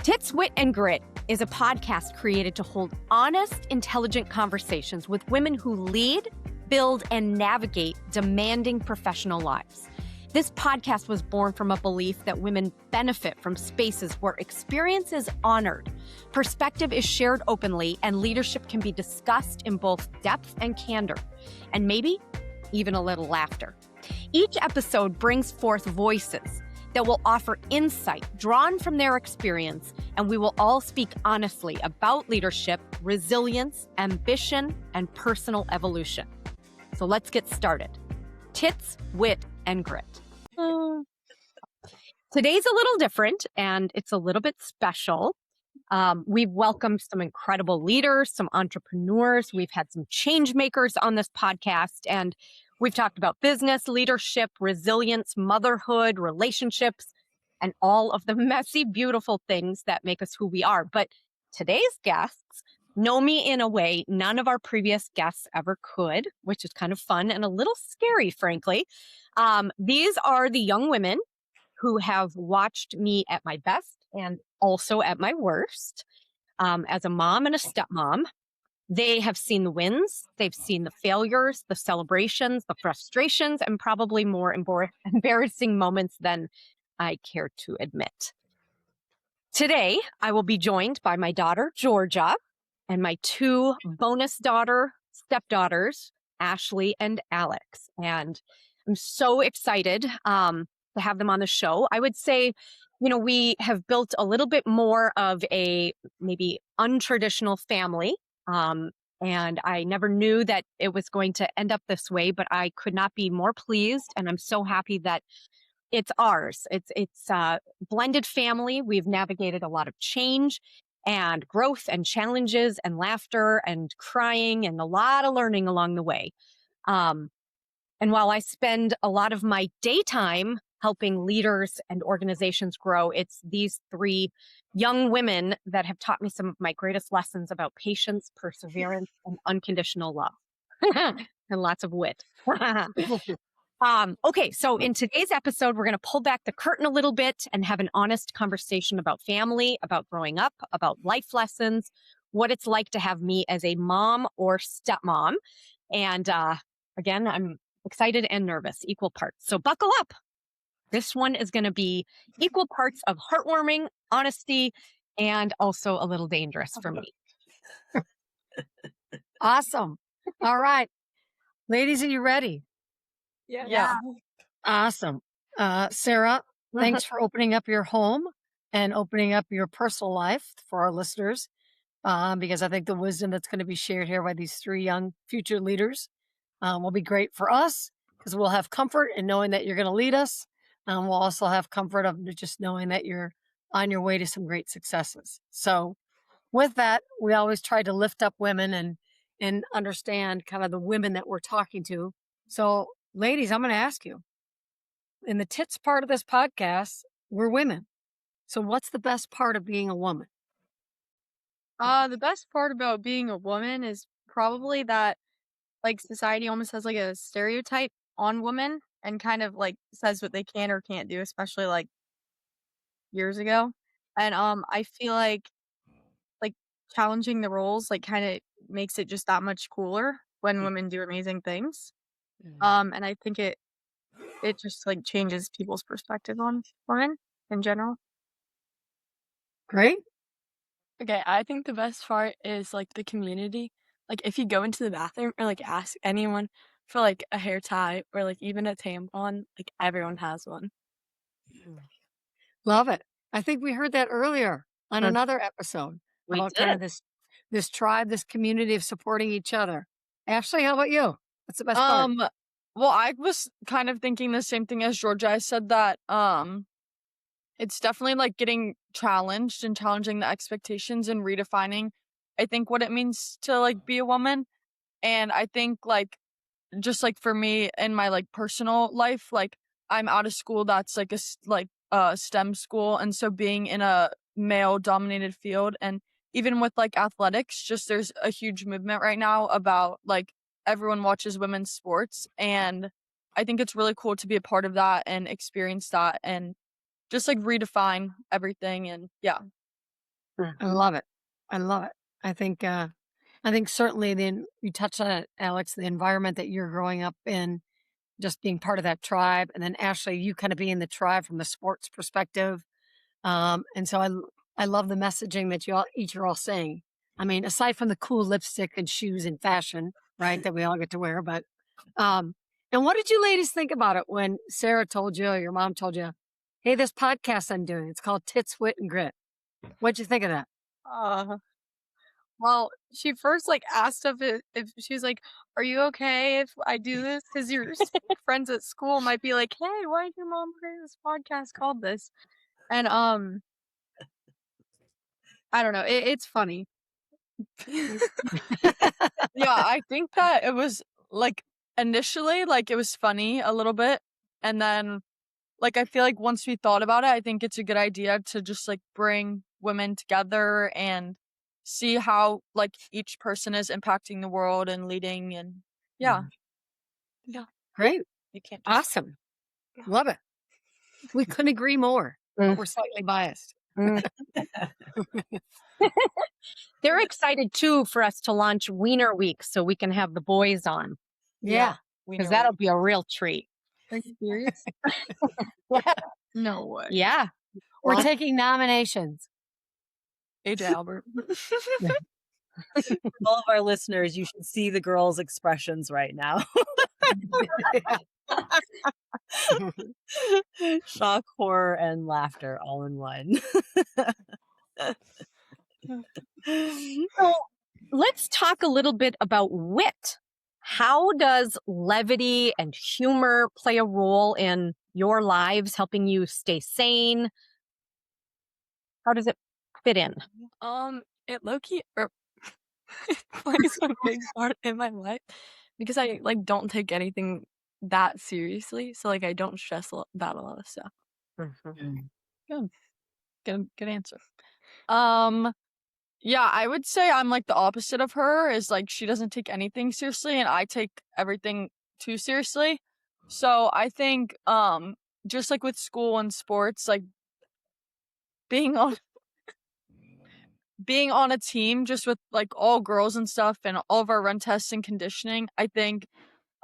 Tits, Wit, and Grit is a podcast created to hold honest, intelligent conversations with women who lead, build, and navigate demanding professional lives. This podcast was born from a belief that women benefit from spaces where experience is honored, perspective is shared openly, and leadership can be discussed in both depth and candor, and maybe even a little laughter. Each episode brings forth voices that will offer insight drawn from their experience, and we will all speak honestly about leadership, resilience, ambition, and personal evolution. So let's get started. Tits, Wit, and Grit. Today's a little different, and it's a little bit special. We've welcomed some incredible leaders, some entrepreneurs. We've had some change makers on this podcast, and we've talked about business, leadership, resilience, motherhood, relationships, and all of the messy, beautiful things that make us who we are. But today's guests know me in a way none of our previous guests ever could, which is kind of fun and a little scary, frankly. These are the young women who have watched me at my best and also at my worst as a mom and a stepmom. They have seen the wins, they've seen the failures, the celebrations, the frustrations, and probably more embarrassing moments than I care to admit. Today, I will be joined by my daughter, Georgia, and my two bonus stepdaughters, Ashley and Alex. And I'm so excited to have them on the show. I would say, we have built a little bit more of a maybe untraditional family. And I never knew that it was going to end up this way, but I could not be more pleased. And I'm so happy that it's ours. It's a blended family. We've navigated a lot of change and growth and challenges and laughter and crying and a lot of learning along the way. And while I spend a lot of my daytime helping leaders and organizations grow, it's these three young women that have taught me some of my greatest lessons about patience, perseverance, and unconditional love. And lots of wit. Okay, so in today's episode, we're going to pull back the curtain a little bit and have an honest conversation about family, about growing up, about life lessons, what it's like to have me as a mom or stepmom. And again, I'm excited and nervous, equal parts. So buckle up. This one is going to be equal parts of heartwarming, honesty, and also a little dangerous for me. Awesome. All right. Ladies, are you ready? Yeah. Awesome. Sara, thanks for opening up your home and opening up your personal life for our listeners, because I think the wisdom that's going to be shared here by these three young future leaders will be great for us because we'll have comfort in knowing that you're going to lead us. We'll also have comfort of just knowing that you're on your way to some great successes. So with that, we always try to lift up women and understand kind of the women that we're talking to. So ladies, I'm going to ask you, in the tits part of this podcast, we're women. So what's the best part of being a woman? The best part about being a woman is probably that, society almost has, a stereotype on women and kind of, says what they can or can't do, especially, years ago. And, I feel like challenging the roles, kind of makes it just that much cooler when women do amazing things. And I think it just, changes people's perspective on women in general. Great. Okay, I think the best part is the community. If you go into the bathroom or ask anyone for a hair tie or even a tampon, everyone has one. Love it. I think we heard that earlier on another episode about kind of this tribe, this community of supporting each other. Ashley, how about you? What's the best part? Well, I was kind of thinking the same thing as Georgia. I said that it's definitely getting challenged and challenging the expectations and redefining, I think, what it means to be a woman. And I think just for me in my personal life, I'm out of school that's a STEM school, and so being in a male dominated field, and even with athletics, just there's a huge movement right now about everyone watches women's sports, and I think it's really cool to be a part of that and experience that and just redefine everything. And yeah. I love it. I love it. I think certainly then you touched on it, Alex, the environment that you're growing up in, just being part of that tribe, and then Ashley, you kind of being the tribe from the sports perspective. And so I love the messaging that you all each are all saying. I mean, aside from the cool lipstick and shoes and fashion, right, that we all get to wear, but and what did you ladies think about it when Sarah told you or your mom told you, hey, this podcast I'm doing, it's called Tits, Wit, and Grit. What'd you think of that? Uh, well, she first like asked if she was like, "Are you okay if I do this?" Because your friends at school might be like, "Hey, why did your mom create this podcast called this?" And I don't know. It's funny. Yeah, I think that it was like initially like it was funny a little bit, and then like I feel like once we thought about it, I think it's a good idea to just like bring women together and see how like each person is impacting the world and leading, and yeah. Yeah. Great. You can't just Awesome. Love it. We couldn't agree more, but we're slightly biased. They're excited too for us to launch Wiener Week so we can have the boys on Yeah. because that'll be a real treat. Are you serious? No way. Yeah. We're taking nominations. AJ Albert. All of our listeners, you should see the girls' expressions right now. Shock, horror, and laughter all in one. So let's talk a little bit about wit. How does levity and humor play a role in your lives, helping you stay sane? How does it fit in? It low-key plays a big part in my life because I like don't take anything that seriously. So like I don't stress about a lot of stuff. Good answer. Yeah, I would say I'm like the opposite of her, is like she doesn't take anything seriously and I take everything too seriously. So I think just like with school and sports, like being on a team just with like all girls and stuff and all of our run tests and conditioning, I think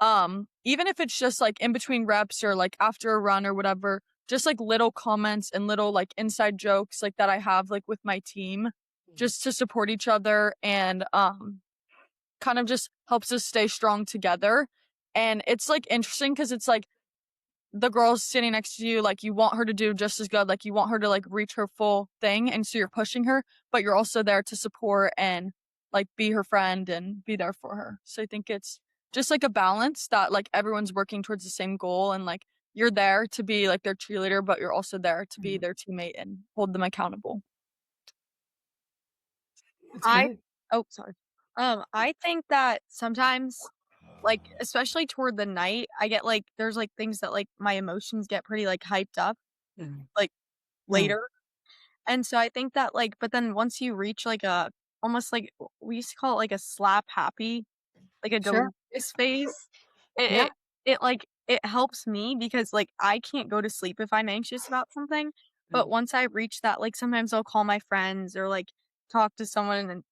even if it's just like in between reps or like after a run or whatever, just like little comments and little like inside jokes like that I have like with my team just to support each other and kind of just helps us stay strong together. And it's like interesting because it's like the girl's sitting next to you, like you want her to do just as good, like you want her to like reach her full thing, and so you're pushing her, but you're also there to support and like be her friend and be there for her. So I think it's just like a balance that like everyone's working towards the same goal, and like you're there to be like their cheerleader, but you're also there to be their teammate and hold them accountable. Sorry. I think that sometimes, like, especially toward the night, I get like there's like things that like my emotions get pretty like hyped up like later. And so I think that like, but then once you reach like a almost like we used to call it like a slap happy, like a Sure. delirious phase, it, Yeah. it like it helps me because like I can't go to sleep if I'm anxious about something. But once I reach that, like sometimes I'll call my friends or like talk to someone and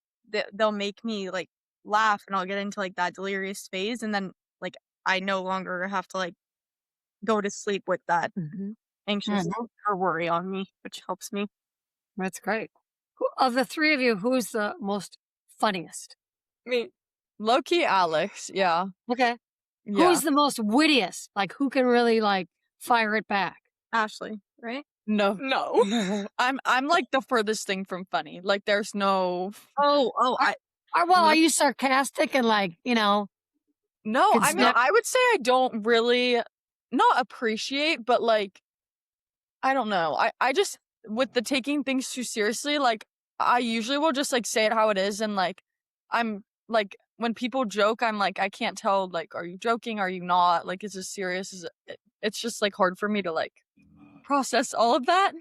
they'll make me like laugh and I'll get into like that delirious phase and then like I no longer have to like go to sleep with that anxious or worry on me, which helps me. That's great. Of the three of you, who's the most funniest? Me. Low-key Alex, yeah. Okay. Yeah. Who's the most wittiest? Like who can really like fire it back? Ashley, right? No. No. I'm like the furthest thing from funny. Like there's no Are you sarcastic and like, No, It's I mean, not- I would say I don't really not appreciate, but like I don't know. I just with the taking things too seriously, like I usually will just like say it how it is, and like I'm like when people joke, I'm like I can't tell, like, are you joking? Are you not? Like, is this serious? It's just like hard for me to like process all of that.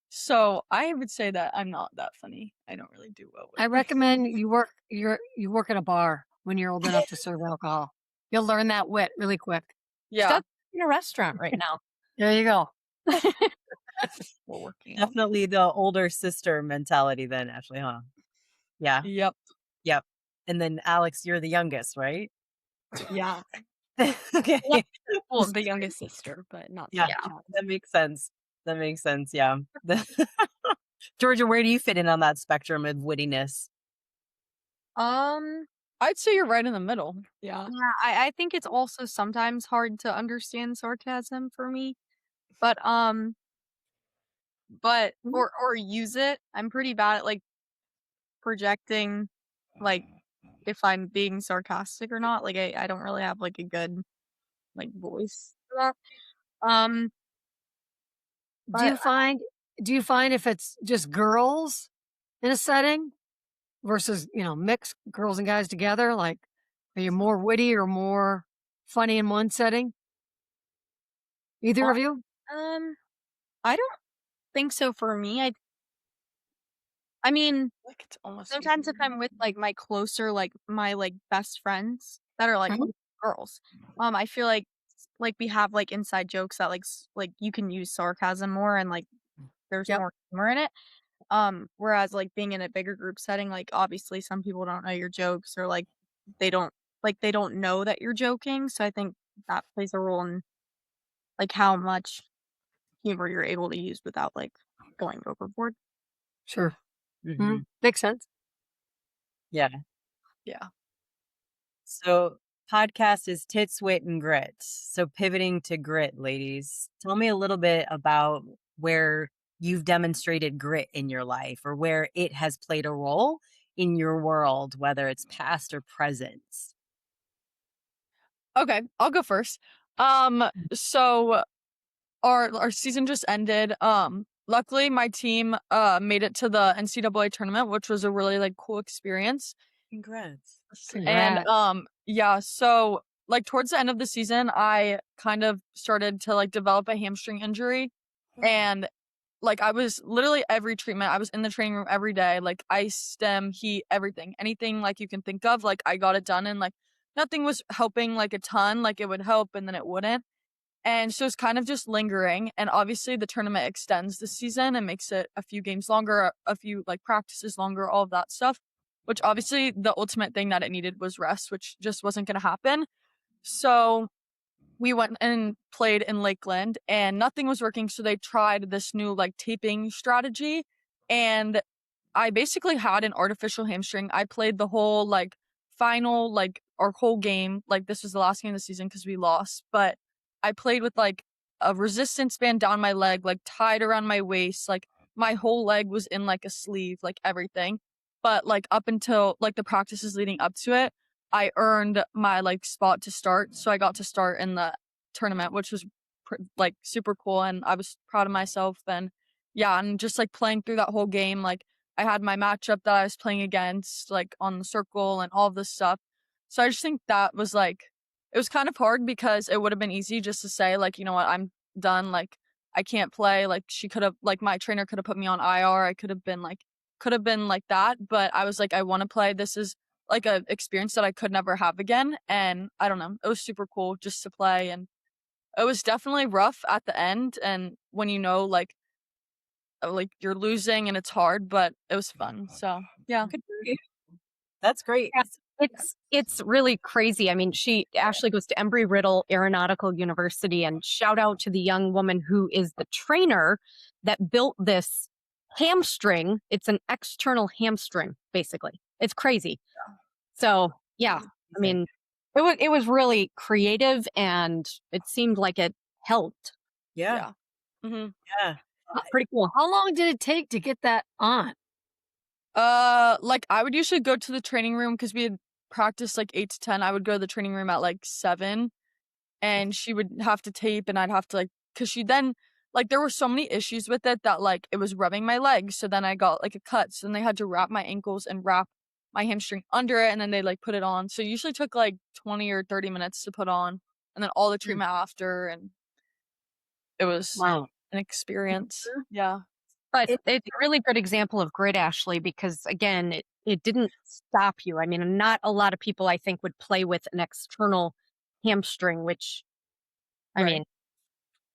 So I would say that I'm not that funny. I don't really do well with I recommend you work at a bar when you're old enough to serve alcohol. You'll learn that wit really quick. Yeah. Stuff in a restaurant right now. There you go. we're working on. Definitely the older sister mentality then, Ashley, huh? Yeah. Yep. Yep. And then Alex, you're the youngest, right? Yeah. Okay. Well, the youngest sister, but not the Yeah, child. that makes sense. That makes sense. Yeah. Georgia, where do you fit in on that spectrum of wittiness? I'd say you're right in the middle. Yeah. Yeah, I think it's also sometimes hard to understand sarcasm for me, but or use it. I'm pretty bad at like projecting, like if I'm being sarcastic or not. Like I don't really have like a good like voice for that. Um, Do you but find if it's just girls in a setting versus, mixed girls and guys together, like, are you more witty or more funny in one setting? Either of you? I don't think so for me. I mean, Like it's almost sometimes if easier. I'm with like my closer, like my like best friends that are like Mhm. girls, I feel like we have like inside jokes that like you can use sarcasm more and like there's Yep. more humor in it. Whereas like being in a bigger group setting, like obviously some people don't know your jokes or they don't they don't know that you're joking. So I think that plays a role in like how much humor you're able to use without like going overboard. Sure. Mhm. Makes sense. Yeah. Yeah. So podcast is tits, wit, and grit. So pivoting to grit, ladies, tell me a little bit about where you've demonstrated grit in your life or where it has played a role in your world, whether it's past or present. Okay, I'll go first. So our season just ended. Luckily my team made it to the NCAA tournament, which was a really like cool experience. Congrats. And Congrats. yeah, so like towards the end of the season, I kind of started to like develop a hamstring injury. And like I was literally every treatment, I was in the training room every day, like ice, stem, heat, everything. Anything like you can think of, like I got it done and like nothing was helping like a ton, like it would help and then it wouldn't. And so it's kind of just lingering. And obviously the tournament extends the season and makes it a few games longer, a few like practices longer, all of that stuff. Which obviously the ultimate thing that it needed was rest, which just wasn't going to happen. So we went and played in Lakeland and nothing was working. So they tried this new like taping strategy. And I basically had an artificial hamstring. I played the whole like final, like our whole game. Like this was the last game of the season because we lost. But I played with like a resistance band down my leg, like tied around my waist. Like my whole leg was in like a sleeve, like everything. But like up until like the practices leading up to it, I earned my like spot to start. So I got to start in the tournament, which was like super cool. And I was proud of myself. And yeah, and just like playing through that whole game, like I had my matchup that I was playing against, like on the circle and all this stuff. So I just think that was like, it was kind of hard because it would have been easy just to say, like, you know what, I'm done. Like, I can't play. Like, she could have, like, my trainer could have put me on IR. I could have been like that. But I was like, I want to play. This is like a experience that I could never have again. And I don't know, it was super cool just to play. And it was definitely rough at the end. And when you know, like you're losing and it's hard, but it was fun. So yeah. Good for you. That's great. Yeah, it's really crazy. I mean, Ashley goes to Embry-Riddle Aeronautical University, and shout out to the young woman who is the trainer that built this hamstring. It's an external hamstring, basically. It's crazy. So yeah, I mean, it was really creative, and it seemed like it helped. Yeah. Mm-hmm. Yeah. Pretty cool. How long did it take to get that on? Like I would usually go to the training room because we had practiced like 8 to 10. I would go to the training room at like 7 and she would have to tape and I'd have to because she then, like there were so many issues with it that like it was rubbing my legs. So then I got like a cut. So then they had to wrap my ankles and wrap my hamstring under it and then they like put it on. So it usually took like 20 or 30 minutes to put on and then all the treatment after. And it was Wow. an experience. Yeah. But it's a really good example of grit, Ashley, because again, it didn't stop you. I mean, not a lot of people, I think, would play with an external hamstring, which, I Right. mean,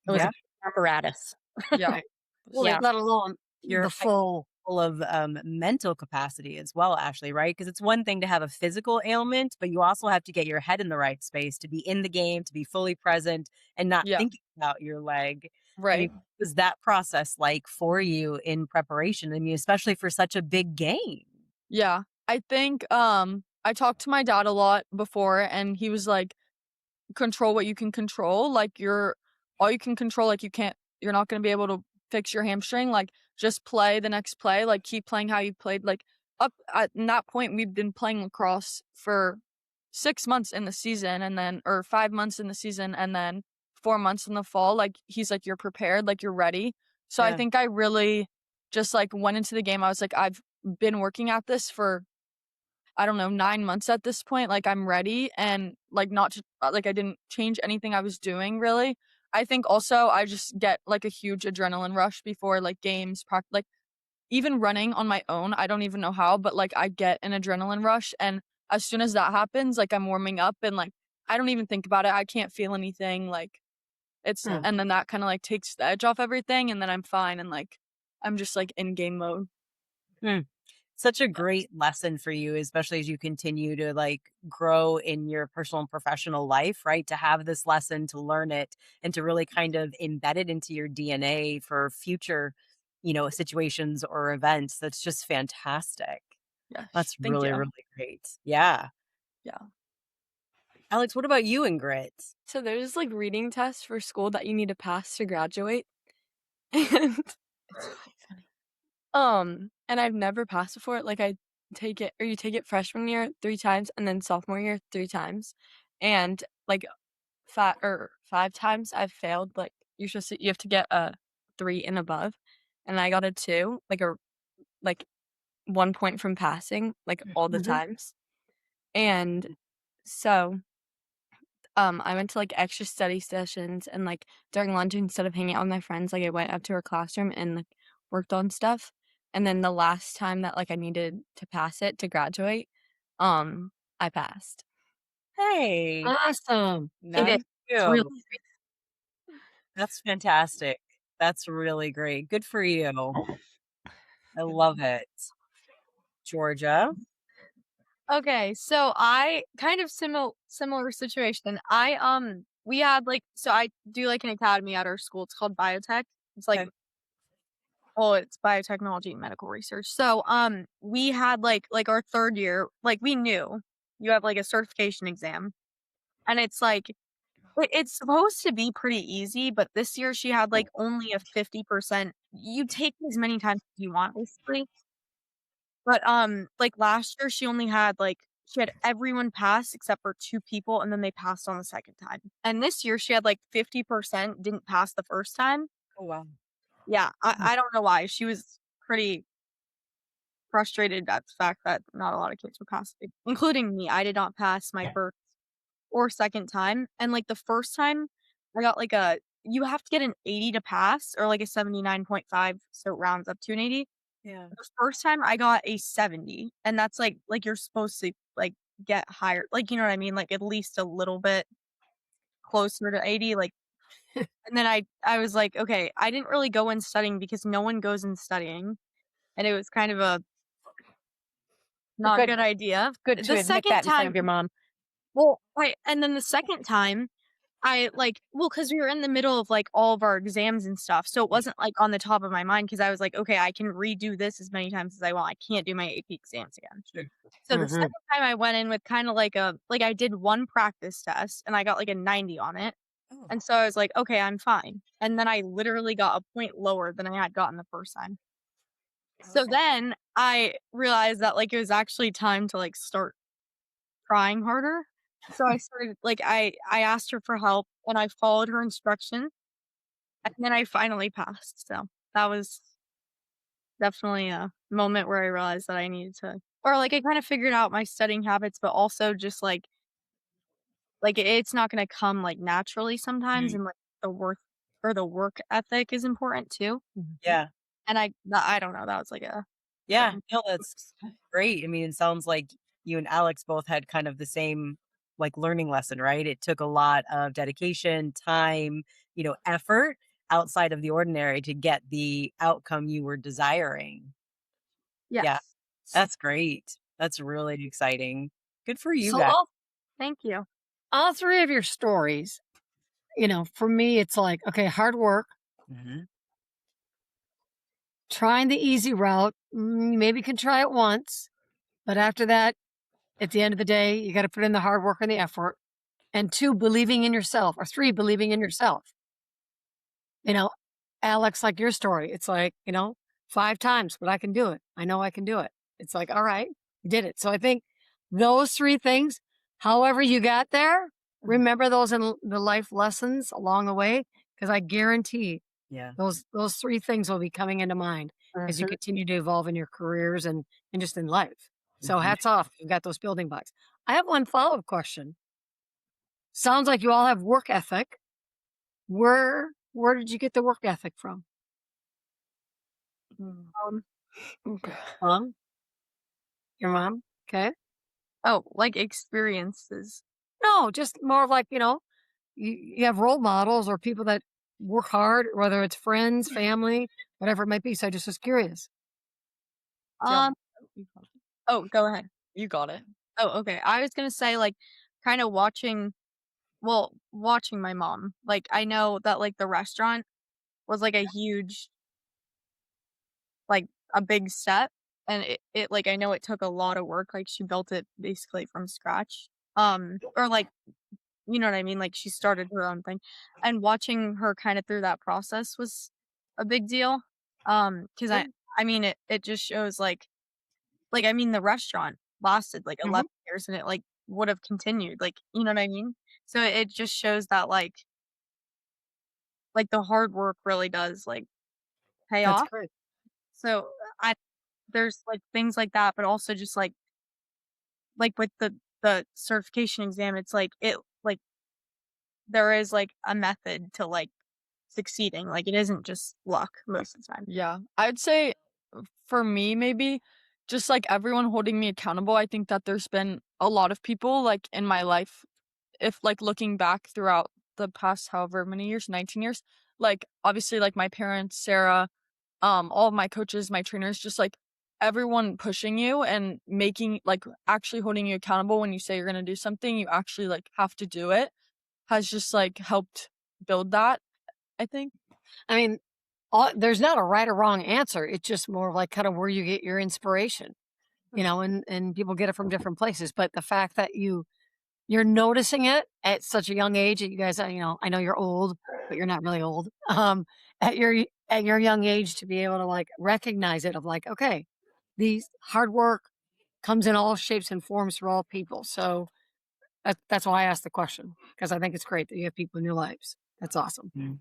it was Yeah. an apparatus. Yeah. Well, Yeah. let alone Your the full. full of mental capacity as well, Ashley, right? Because it's one thing to have a physical ailment, but you also have to get your head in the right space to be in the game, to be fully present and not Yeah. thinking about your leg. I Right. mean, what was that process like for you in preparation? I mean, especially for such a big game. Yeah. I think I talked to my dad a lot before and he was like, control what you can control. Like you're all you can control, like you're not gonna be able to fix your hamstring. Like just play the next play, like keep playing how you played. Like up at that point we've been playing lacrosse for 6 months in the season and then or 5 months in the season and then 4 months in the fall. Like he's like, you're prepared, like you're ready. So I Yeah. think I really just like went into the game. I was like, I've been working at this for I don't know, 9 months at this point. Like I'm ready and like not to, like I didn't change anything I was doing really. I think also I just get like a huge adrenaline rush before like games, like even running on my own. I don't even know how, but like I get an adrenaline rush and as soon as that happens, like I'm warming up and like I don't even think about it. I can't feel anything like it's Hmm. and then that kind of like takes the edge off everything and then I'm fine and like I'm just like in game mode. Hmm. Such a great lesson for you, especially as you continue to like grow in your personal and professional life, right? To have this lesson, to learn it, and to really kind of embed it into your DNA for future, situations or events. That's just fantastic. Yes. That's Thank really, you. really great. Yeah. Yeah. Alex, what about you and grit? So there's like reading tests for school that you need to pass to graduate. And it's really funny. And I've never passed before. Like you take it freshman year 3 times and then sophomore year 3 times. And like 5 times I've failed. Like you have to get a 3 and above. And I got a 2, like 1 point from passing, like all the Mhm. times. And so I went to like extra study sessions and like during lunch instead of hanging out with my friends, like I went up to her classroom and like worked on stuff. And then the last time that like I needed to pass it to graduate, I passed. Hey, Awesome. It is. nice. It's really You. That's fantastic. That's really great. Good for you. I love it. Georgia. Okay, so I kind of similar situation. We had like so I do like an academy at our school. It's called biotech. It's like Okay. it's biotechnology and medical research. So we had like our third year, like we knew you have like a certification exam. And it's like it's supposed to be pretty easy, but this year she had like only a 50%. You take as many times as you want, basically. But like last year she only had she had everyone pass except for 2 people and then they passed on the second time. And this year she had like 50% didn't pass the first time. Oh, wow. Yeah, I don't know why. She was pretty frustrated at the fact that not a lot of kids were passing, including me. I did not pass my first or second time. And like the first time I got like you have to get an 80 to pass or like a 79.5 so it rounds up to an 80. Yeah. The first time I got a 70 and that's like you're supposed to like get higher. Like you know what I mean? Like at least a little bit closer to 80 like and then I was like, okay, I didn't really go in studying because no one goes in studying and it was kind of a not good. good idea. Good The to admit second that in front time of your mom. well, and then the second time I because we were in the middle of like all of our exams and stuff. So it wasn't like on the top of my mind because I was like, okay, I can redo this as many times as I want. I can't do my AP exams again. Sure. So the Mhm. second time I went in with kind of like I did one practice test and I got like a 90 on it. Oh, And so I was like, okay, I'm fine. And then I literally got a point lower than I had gotten the first time. So okay. then I realized that like it was actually time to like start trying harder. So I started I asked her for help and I followed her instruction and then I finally passed. So that was definitely a moment where I realized that I needed to or like I kind of figured out my studying habits, but also just it's not gonna come like naturally sometimes Mhm. and like the work ethic is important too. Yeah. And I don't know, that was like a Yeah. certain No, that's great. I mean, it sounds like you and Alex both had kind of the same like learning lesson, right? It took a lot of dedication, time, effort. outside of the ordinary to get the outcome you were desiring. Yes. Yeah, that's great. That's really exciting. Good for you So guys. Thank you. all three of your stories, for me, it's like, okay, hard work, Mhm. trying the easy route. Maybe you can try it once, but after that, at the end of the day, you got to put in the hard work and the effort. And 2, believing in yourself, or 3, believing in yourself. Alex, like your story, it's like, 5 times, but I can do it. I know I can do it. It's like, all right, you did it. So I think those 3 things, however you got there, remember those in the life lessons along the way, because I guarantee Yeah. those 3 things will be coming into mind as you continue to evolve in your careers and just in life. So Mhm. hats off, you've got those building blocks. I have one follow-up question. Sounds like you all have work ethic. Where did you get the work ethic from? Okay. Mom? Your mom? Okay. Oh, like experiences. No, just more of like, you have role models or people that work hard, whether it's friends, family, whatever it might be. So I just was curious. Um. Oh, go ahead. You got it. Oh, okay. I was gonna say like, kind of watching my mom. Like, I know that like the restaurant was like a huge, like a big step, and it like I know it took a lot of work. Like she built it basically from scratch. Or like you know what I mean. Like she started her own thing, and watching her kind of through that process was a big deal. Because I mean it just shows like I mean the restaurant lasted like 11 years and it like would have continued. Like you know what I mean. So it just shows that like the hard work really does like pay That's off. great. So I there's like things like that, but also just like with the certification exam, it's like it like there is like a method to like succeeding. Like it isn't just luck most of the time. Yeah. I'd say for me, maybe just like everyone holding me accountable. I think that there's been a lot of people like in my life, if like looking back throughout the past however many years, 19 years, like obviously like my parents, Sarah, all of my coaches, my trainers, just like everyone pushing you and making like actually holding you accountable when you say you're going to do something, you actually like have to do it, has just like helped build that, I think. I mean, there's not a right or wrong answer. It's just more like kind of where you get your inspiration, and people get it from different places. But the fact that you're noticing it at such a young age, that you guys, I know you're old, but you're not really old. At your young age to be able to like recognize it of like, okay, these hard work comes in all shapes and forms for all people. So that's why I asked the question, because I think it's great that you have people in your lives. That's awesome.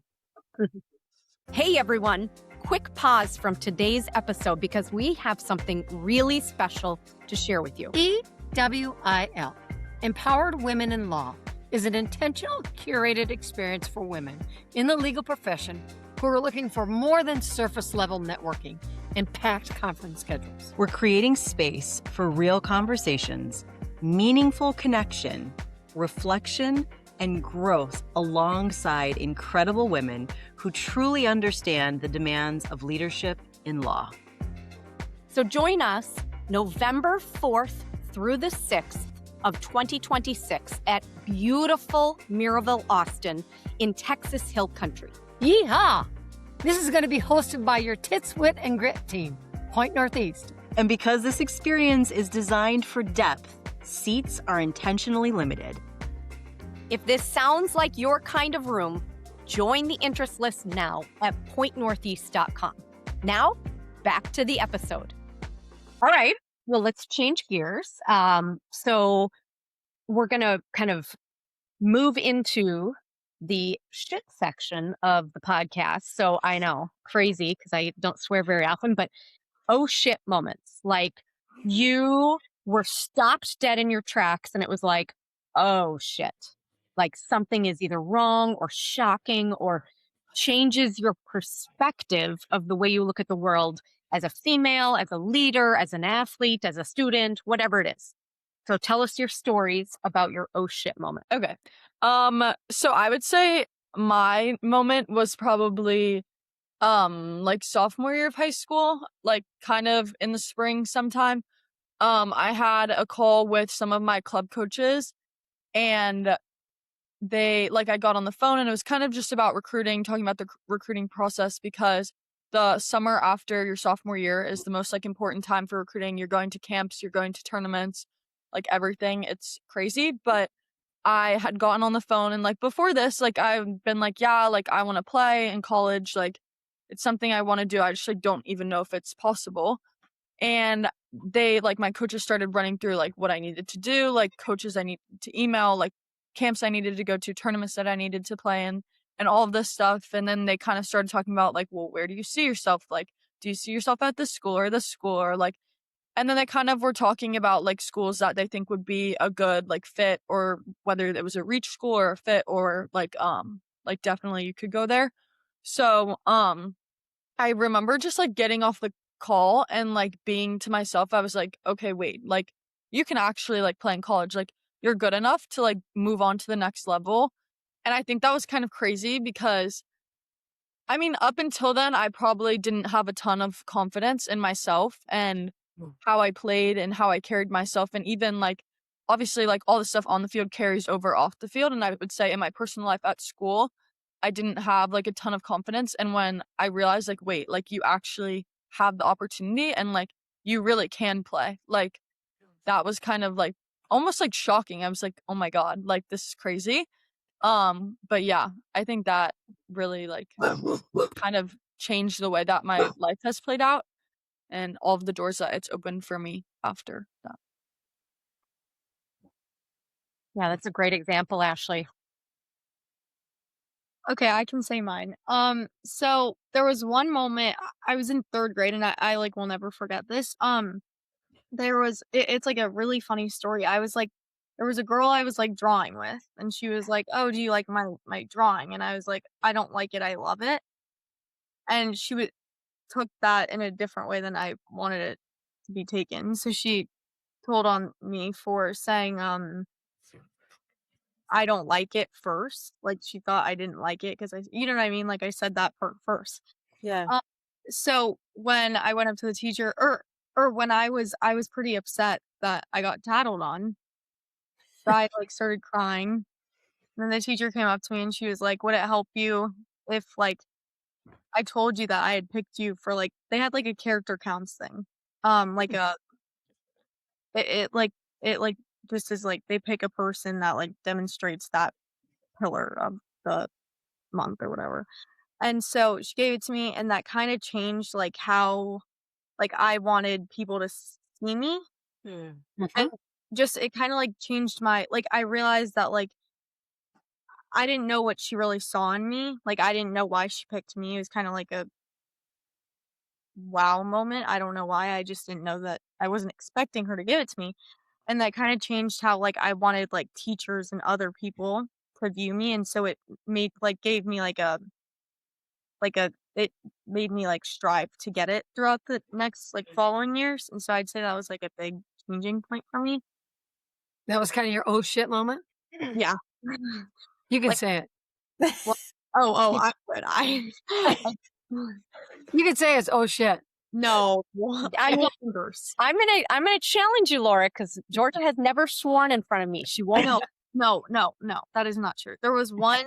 Hey everyone, quick pause from today's episode because we have something really special to share with you. EWIL, Empowered Women in Law, is an intentional, curated experience for women in the legal profession who are looking for more than surface level networking and packed conference schedules. We're creating space for real conversations, meaningful connection, reflection, and growth alongside incredible women who truly understand the demands of leadership in law. So join us November 4th through the 6th of 2026 at beautiful Murrayville, Austin in Texas Hill Country. Yeehaw! This is going to be hosted by your Tits, Wit, and Grit team, Point Northeast. And because this experience is designed for depth, seats are intentionally limited. If this sounds like your kind of room, join the interest list now at pointnortheast.com. Now, back to the episode. All right, well, let's change gears. So we're going to kind of move into the shit section of the podcast. So I know, crazy, because I don't swear very often, but oh shit moments. Like you were stopped dead in your tracks and it was like, oh shit. Like something is either wrong or shocking or changes your perspective of the way you look at the world as a female, as a leader, as an athlete, as a student, whatever it is. So tell us your stories about your oh shit moment. Okay. So I would say my moment was probably like sophomore year of high school, like kind of in the spring sometime. I had a call with some of my club coaches, and I got on the phone, and it was kind of just about recruiting, talking about the recruiting process, because the summer after your sophomore year is the most like important time for recruiting. You're going to camps, you're going to tournaments, like everything. It's crazy. But I had gotten on the phone, and like before this, like I've been like, yeah, like I want to play in college. Like it's something I want to do. I just like don't even know if it's possible. And they like my coaches started running through like what I needed to do, like coaches I needed to email, like camps I needed to go to, tournaments that I needed to play in, and all of this stuff. And then they kind of started talking about like, well, where do you see yourself? Like, do you see yourself at this school or this school, or like, and then they kind of were talking about like schools that they think would be a good like fit, or whether it was a reach school or a fit, or like definitely you could go there. So I remember just like getting off the call and like being to myself, I was like, okay, wait, like you can actually like play in college. Like you're good enough to like move on to the next level. And I think that was kind of crazy because I mean, up until then, I probably didn't have a ton of confidence in myself and how I played and how I carried myself. And even like, obviously, like all the stuff on the field carries over off the field. And I would say in my personal life at school, I didn't have like a ton of confidence. And when I realized, like, wait, like you actually have the opportunity and like you really can play, like that was kind of like almost like shocking. I was like, oh my God, like this is crazy. But yeah, I think that really like kind of changed the way that my life has played out and all of the doors that it's opened for me after that. Yeah, that's a great example, Ashley. Okay, I can say mine. So there was one moment I was in 3rd grade, and I like will never forget this. It's like a really funny story. There was a girl I was like drawing with, and she was like, "Oh, do you like my drawing?" And I was like, "I don't like it. I love it." And took that in a different way than I wanted it to be taken. So she told on me for saying, I don't like it first. Like she thought I didn't like it because you know what I mean? Like I said that part first. Yeah. So when I went up to the teacher, or when I was pretty upset that I got tattled on. So I like started crying. And then the teacher came up to me and she was like, "Would it help you if like I told you that I had picked you for like," they had like a character counts thing. Like a it like it like just is like they pick a person that like demonstrates that pillar of the month or whatever. And so she gave it to me, and that kind of changed like how like I wanted people to see me. Hmm. And just it kind of like changed my like I realized that like I didn't know what she really saw in me. Like I didn't know why she picked me. It was kind of like a wow moment. I don't know why. I just didn't know that I wasn't expecting her to give it to me. And that kind of changed how like I wanted like teachers and other people to view me. And so it gave me it made me like strive to get it throughout the next like following years. And so I'd say that was like a big changing point for me. That was kind of your oh shit moment. Yeah. You can Like, say it. well, oh, I would. You can say it's oh shit. No. I mean, Fingers. I'm gonna challenge you, Laura, because Georgia has never sworn in front of me. She won't. No. That is not true. There was one.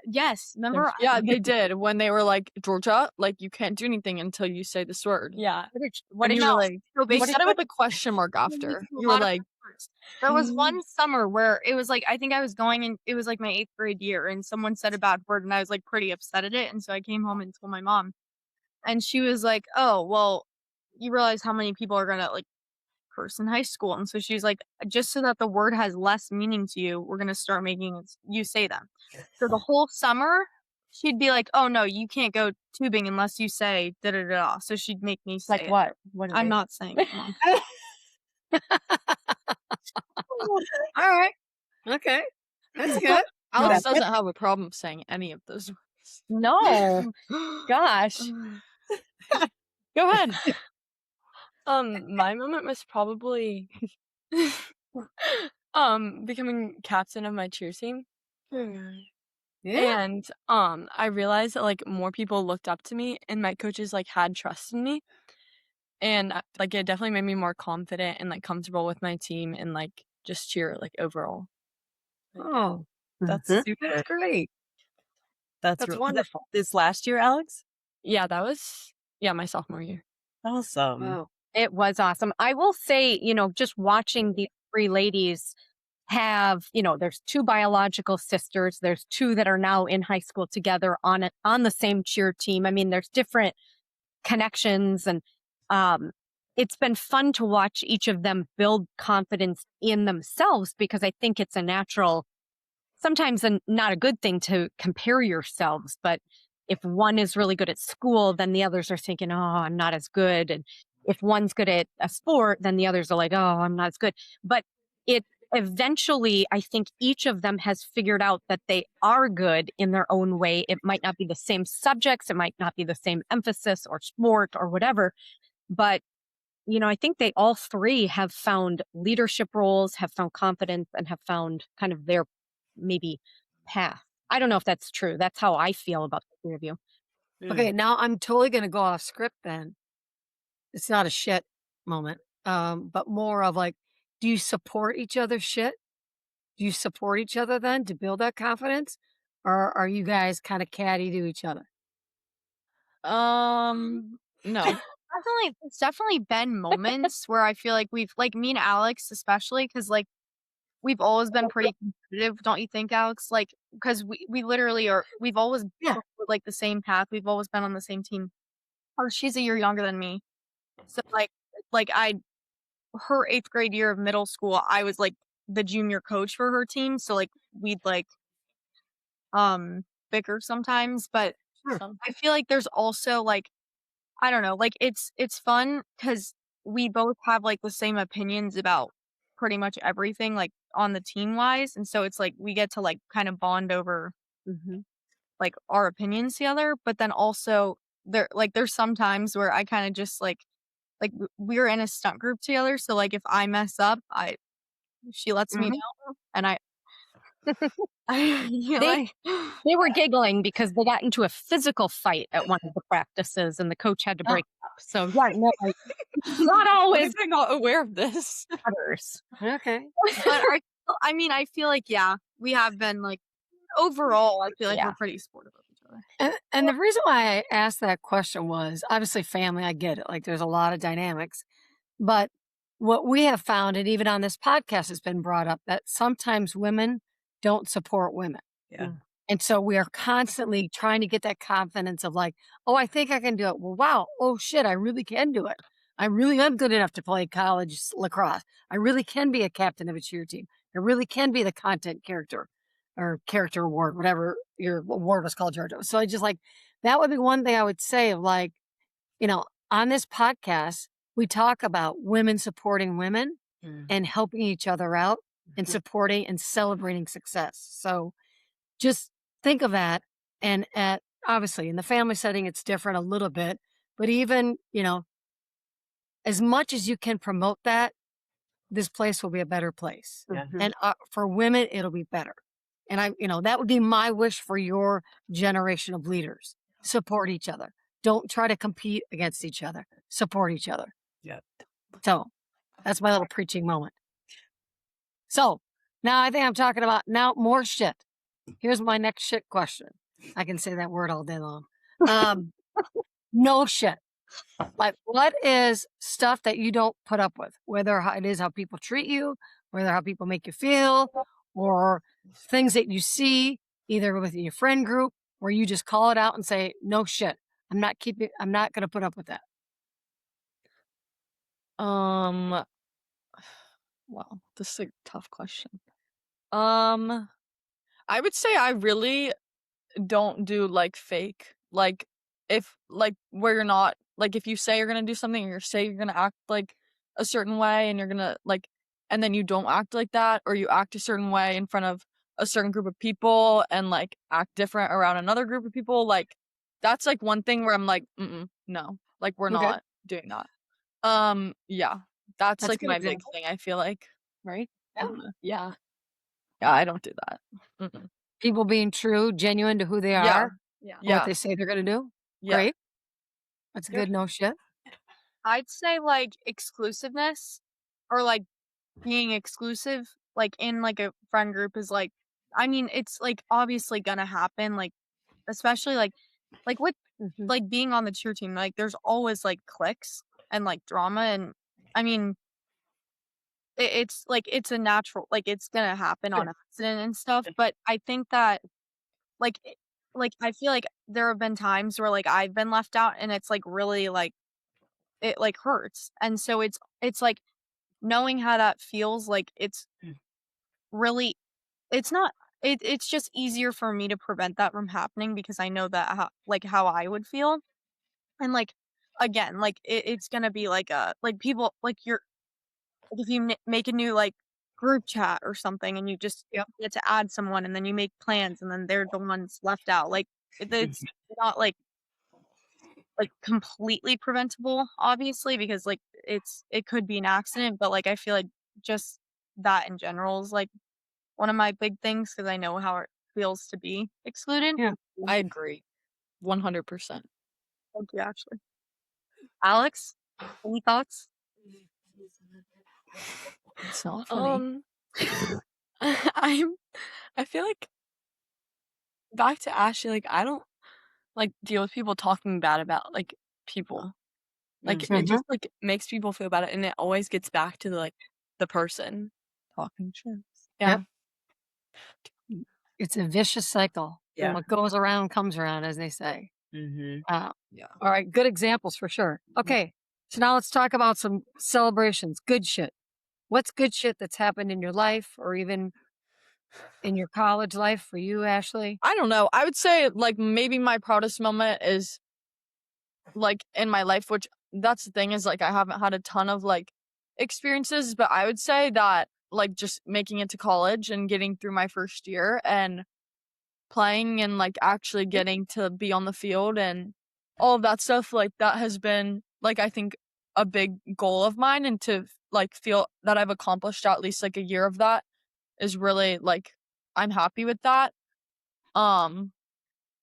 Yes, remember? Yeah, they did when they were like, Georgia, like you can't do anything until you say this word. Yeah. What And did you were like, so you said it with basically, a question mark after. a You were lot of like, words. There was one summer where it was like I think I was going in. It was like my 8th grade year, and someone said a bad word, and I was like pretty upset at it. And so I came home and told my mom, and she was like, "Oh, well, you realize how many people are gonna like curse in high school?" And so she was like, "Just so that the word has less meaning to you, we're gonna start making you say them." So the whole summer, she'd be like, "Oh no, you can't go tubing unless you say da da da." So she'd make me say Like it. what? What? I'm not saying it, Mom. All right. Okay. That's good. Alex doesn't have a problem saying any of those words. No. Gosh. Go ahead. My moment was probably becoming captain of my cheer team. Yeah. And I realized that like more people looked up to me and my coaches like had trust in me. And like it definitely made me more confident and like comfortable with my team and like just cheer like overall. Oh, That's Mhm. super. that's great. That's That's real. wonderful. This last year, Alex? Yeah, that was my sophomore year. Awesome. Wow. It was awesome. I will say, just watching these three ladies have, there's two biological sisters. There's two that are now in high school together on the same cheer team. I mean, there's different connections and um, it's been fun to watch each of them build confidence in themselves because I think it's a natural, sometimes not a good thing to compare yourselves, but if one is really good at school, then the others are thinking, oh, I'm not as good. And if one's good at a sport, then the others are like, oh, I'm not as good. But it eventually, I think each of them has figured out that they are good in their own way. It might not be the same subjects, it might not be the same emphasis or sport or whatever, but I think they all three have found leadership roles, have found confidence, and have found kind of their maybe path. I don't know if that's true. That's how I feel about the three of you. Okay, now I'm totally gonna go off script then. It's not a shit moment, but more of like, do you support each other's shit? Do you support each other then to build that confidence? Or are you guys kind of catty to each other? No. It's definitely been moments where I feel like we've like me and Alex especially because like we've always been pretty competitive, don't you think, Alex? Like because we literally we've always Yeah. followed, like the same path. We've always been on the same team. Or she's a year younger than me. So like her 8th grade year of middle school, I was like the junior coach for her team. So like we'd like bicker sometimes, but Sure. I feel like there's also like I don't know, like it's fun because we both have like the same opinions about pretty much everything, like on the team wise, and so it's like we get to like kind of bond over like our opinions together. But then also there's some times where I kind of just like we're in a stunt group together, so like if I mess up, she lets me know, and They they were giggling because they got into a physical fight at one of the practices and the coach had to break up. So yeah, no, not Why always was I not aware of this? others. Okay. but I mean I feel like we have been like overall I feel like Yeah. we're pretty supportive of each other. And the reason why I asked that question was obviously family. I get it. Like there's a lot of dynamics, but what we have found, and even on this podcast has been brought up, that sometimes women don't support women. Yeah. And so we are constantly trying to get that confidence of like, oh, I think I can do it. Well, wow. Oh shit, I really can do it. I really am good enough to play college lacrosse. I really can be a captain of a cheer team. I really can be the content character or character award, whatever your award was called, Georgia. So I just like, that would be one thing I would say of like, on this podcast, we talk about women supporting women and helping each other out and supporting and celebrating success. So just think of that. And obviously in the family setting, it's different a little bit, but even, as much as you can promote that, this place will be a better place. Yeah. And for women, it'll be better. And that would be my wish for your generation of leaders. Support each other. Don't try to compete against each other. Support each other. Yeah. So that's my little preaching moment. So now I think I'm talking about now more shit. Here's my next shit question. I can say that word all day long. No shit. Like, what is stuff that you don't put up with? Whether it is how people treat you, whether how people make you feel, or things that you see either within your friend group where you just call it out and say, no shit. I'm not going to put up with that. Wow, this is a tough question. I would say I really don't do like fake. Like if like where you're not like if you say you're gonna do something or you say you're gonna act like a certain way and you're gonna like and then you don't act like that or you act a certain way in front of a certain group of people and like act different around another group of people, like that's like one thing where I'm like, no, like we're Okay. not doing that. Yeah. That's That's like a good my big example. thing, I feel like, right? Yeah. Yeah. Yeah, I don't do that. People being true, genuine to who they Yeah. are, Yeah. and what Yeah. they say they're gonna do. Yeah. Great. That's Yep. good. No shit. I'd say like exclusiveness or like being exclusive, like in like a friend group is like, I mean, it's like obviously gonna happen, like especially like with Mhm. like being on the cheer team, like there's always like cliques and like drama, and I mean, it's like it's a natural, like it's gonna happen on Sure. accident and stuff. But I think that like like I feel like there have been times where like I've been left out, and it's like really like it like hurts, and so it's like knowing how that feels, like it's really it's not it's just easier for me to prevent that from happening because I know that how I would feel. And like again, like it's gonna be like a like people like you're like if you make a new like group chat or something, and you just Yep. get to add someone, and then you make plans, and then they're the ones left out. Like it's not like completely preventable, obviously, because like it could be an accident, but like I feel like just that in general is like one of my big things because I know how it feels to be excluded. Yeah. I agree. 100%. Thank you, Ashley. Alex, any thoughts? It's not funny. I feel like back to Ashley, like I don't like deal with people talking bad about like people. Like it Mhm. just like makes people feel bad, and it always gets back to the person talking shit. Yeah. Yep. It's a vicious cycle. Yeah. What goes around comes around, as they say. Mm-hmm. Yeah. All right. Good examples for sure. Okay. So now let's talk about some celebrations. Good shit. What's good shit that's happened in your life or even in your college life for you, Ashley? I don't know. I would say like maybe my proudest moment is like in my life, which that's the thing is like I haven't had a ton of like experiences, but I would say that like just making it to college and getting through my first year and playing and like actually getting to be on the field and all of that stuff, like that has been like I think a big goal of mine, and to like feel that I've accomplished at least like a year of that is really like I'm happy with that.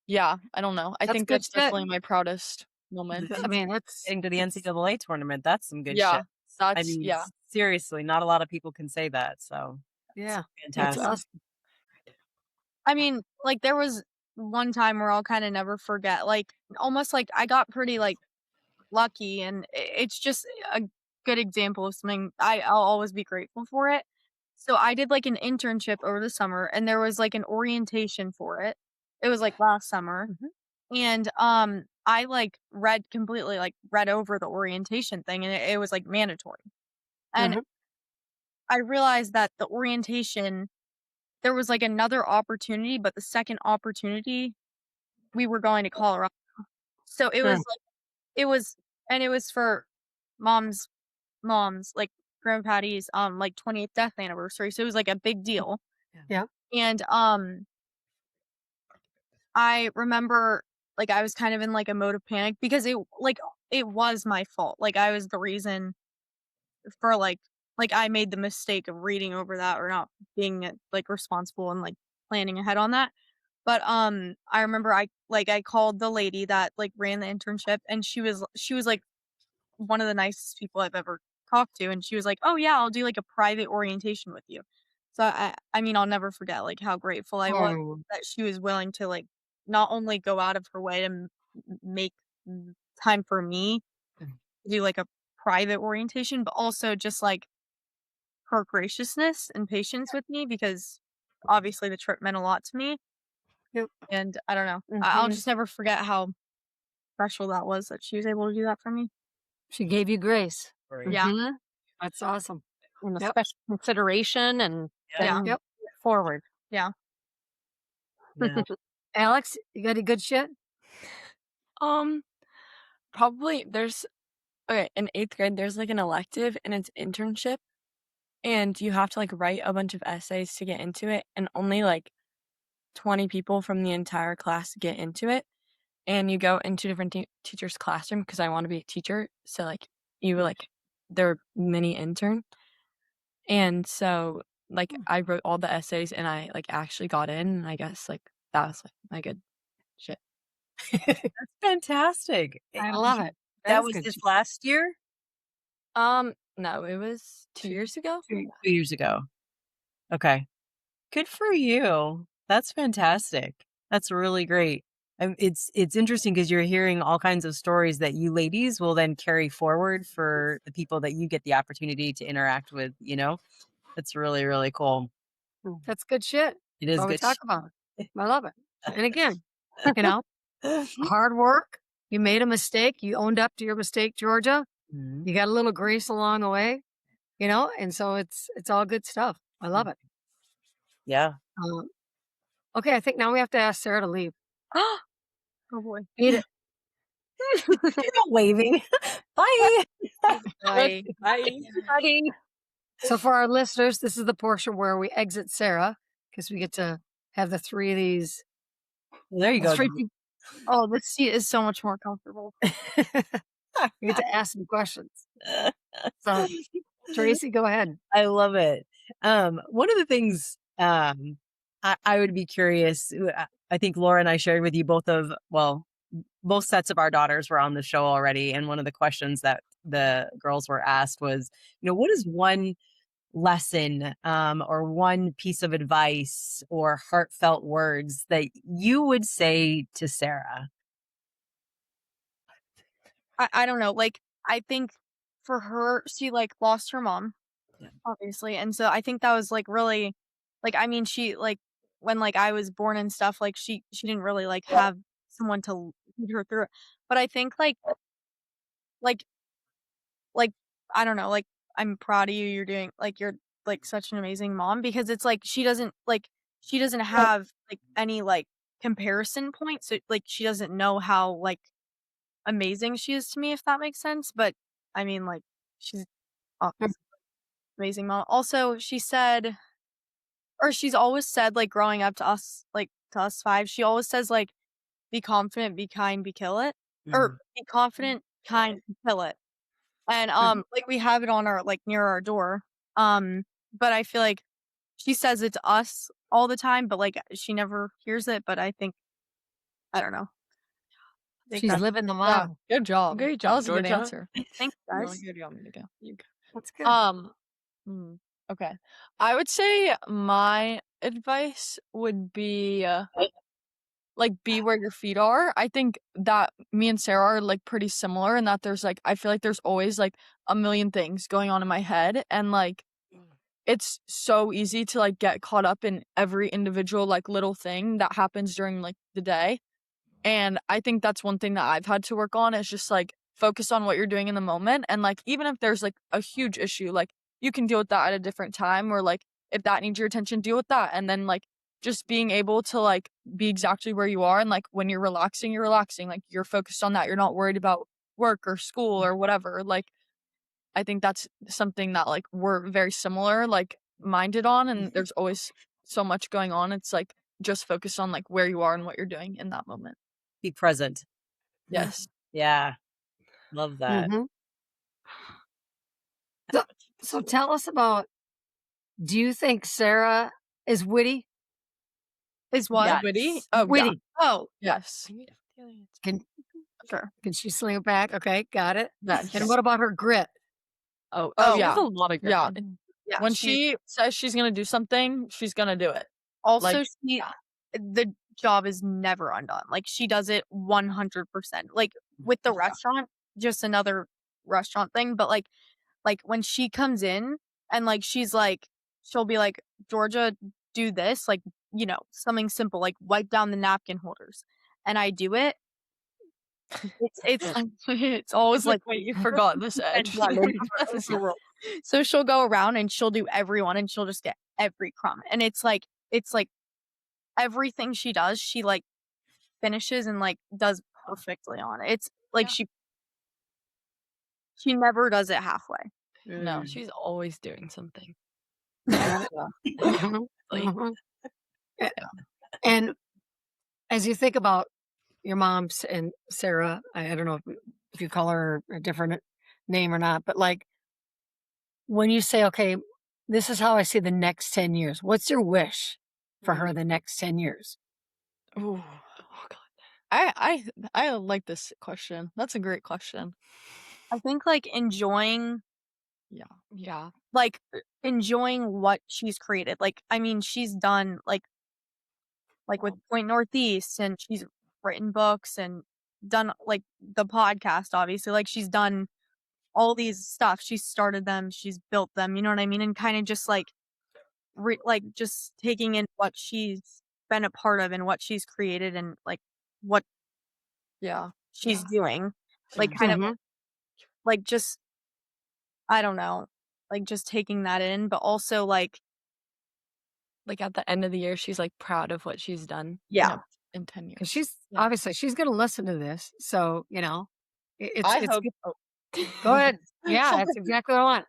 Yeah, I don't know. I That's think good that's shit. definitely my proudest moment. I mean, that's Getting to the NCAA tournament, that's some good Yeah, shit. I that's mean, yeah. seriously, not a lot of people can say that. So yeah. That's fantastic. awesome. I mean, like there was one time where I'll kind of never forget, like almost like I got pretty like lucky, and it's just a good example of something I'll always be grateful for it. So I did like an internship over the summer, and there was like an orientation for it. It was like last summer, and I like read over the orientation thing, and it was like mandatory. And Mhm. I realized that the orientation there was like another opportunity, but the second opportunity we were going to Colorado. So it was Mm. like it was for mom's like Grandma Patty's like 20th death anniversary. So it was like a big deal. Yeah. And I remember like I was kind of in like a mode of panic because it was my fault. Like I was the reason for like I made the mistake of reading over that or not being like responsible and like planning ahead on that. But I remember I called the lady that like ran the internship, and she was like one of the nicest people I've ever talked to, and she was like, "Oh yeah, I'll do like a private orientation with you." So I mean, I'll never forget like how grateful I was Oh, that she was willing to like not only go out of her way to make time for me to do like a private orientation, but also just like her graciousness and patience with me because obviously the trip meant a lot to me. Yep. And I don't know. Mm-hmm. I'll just never forget how special that was that she was able to do that for me. She gave you grace. Right. Yeah. Mhm. That's awesome. And a Yep. special consideration and Yeah. then Yep. forward. Yeah. Yeah. Alex, you got any good shit? Probably in 8th grade there's like an elective and it's internship, and you have to like write a bunch of essays to get into it, and only like 20 people from the entire class get into it, and you go into different teachers' classroom because I want to be a teacher, so like you like they're mini intern, and so like I wrote all the essays and I like actually got in, and I guess like that was like my good shit. That's fantastic. I love it. That is was good this shit. last year? No, it was 2 years ago. 2 years ago. Okay. Good for you. That's fantastic. That's really great. It's interesting because you're hearing all kinds of stories that you ladies will then carry forward for the people that you get the opportunity to interact with, you know? That's really, really cool. That's good shit. It That's is what we good. talk about. I love it. And again, you know, hard work. You made a mistake. You owned up to your mistake, Georgia. Mhm. You got a little grace along the way, you know, and so it's all good stuff. I love it. Yeah. Um, okay, I think now we have to ask Sarah to leave. Oh boy. Eat it. Waving. Bye. Bye. Bye. So for our listeners, this is the portion where we exit Sarah because we get to have the three of these. Well, there you go. Three people. Oh, this seat is so much more comfortable. We get to ask some questions. So Tracy, go ahead. I love it. One of the things I would be curious. I think Laura and I shared with you both sets of our daughters were on the show already, and one of the questions that the girls were asked was, what is one lesson or one piece of advice or heartfelt words that you would say to Sarah? I don't know. Like, I think for her, she like lost her mom, Yeah. obviously. And so I think that was like really, like, I mean, she like when like I was born and stuff, like she didn't really like have someone to lead her through it. But I think like, like, I don't know, like, I'm proud of you. You're like such an amazing mom because it's like she doesn't have like any like comparison point. So like she doesn't know how like amazing she is to me, if that makes sense. But I mean, like, she's obviously amazing mom. Also, she said, or she's always said, like, growing up to us five, she always says, like, be confident, be kind, be kill it. Or be confident, kind, kill it. And like we have it on our like near our door. But I feel like she says it to us all the time, but like she never hears it. But I think I don't know. I think She's that's living the Yeah, mom. good job. Great That job, was a good Georgia. answer. thanks, Really guys. good. You want me to go? You go. That's good. Okay. I would say my advice would be like be where your feet are. I think that me and Sarah are like pretty similar in that there's like I feel like there's always like a million things going on in my head, and like it's so easy to like get caught up in every individual like little thing that happens during like the day. And I think that's one thing that I've had to work on is just like focus on what you're doing in the moment. And like, even if there's like a huge issue, like you can deal with that at a different time, or like if that needs your attention, deal with that. And then like just being able to like be exactly where you are. And like when you're relaxing, like you're focused on that. You're not worried about work or school or whatever. Like, I think that's something that like we're very similar, like minded on. And there's always so much going on. It's like just focus on like where you are and what you're doing in that moment. Be present. Yes. Yeah. Love that. Mhm. So tell us about, do you think Sarah is witty? Is what? Yeah. Witty? Oh, yeah. Witty. Oh, Yes. Can sure. she sling it back? Okay, got it. Yes. And what about her grit? Oh, yeah. there's a lot of Yeah. Yeah. When she says she's gonna do something, she's gonna do it. Also, like- the job is never undone. Like she does it 100%. Like with the restaurant, just another restaurant thing. But like when she comes in and like she'll be like, Georgia, do this, like something simple, like wipe down the napkin holders, and I do it. It's always like wait, you forgot this edge. So she'll go around and she'll do everyone, and she'll just get every crumb, and it's like everything she does, she like finishes and like does perfectly on it. It's like she never does it halfway. No, she's always doing something. Mhm, mhm. And as you think about your mom's and Sarah, I don't know if you call her a different name or not, but like when you say, okay, this is how I see the next 10 years. What's your wish for her the next 10 years? Ooh, oh God. I like this question. That's a great question. I think like enjoying Yeah. like enjoying what she's created. Like I mean, she's done like with Point Northeast, and she's written books and done like the podcast, obviously. Like she's done all these stuff. She's started them, she's built them, you know what I mean? And kind of just like just taking in what she's been a part of and what she's created and like what Yeah. she's doing. Like kind of like just I don't know, like just taking that in, but also like Like at the end of the year, she's like proud of what she's done. yeah. In 10 years. Because she's Yeah. obviously she's going to listen to this. So, you know, it's hope. good. Go ahead. Yeah, that's exactly what I want.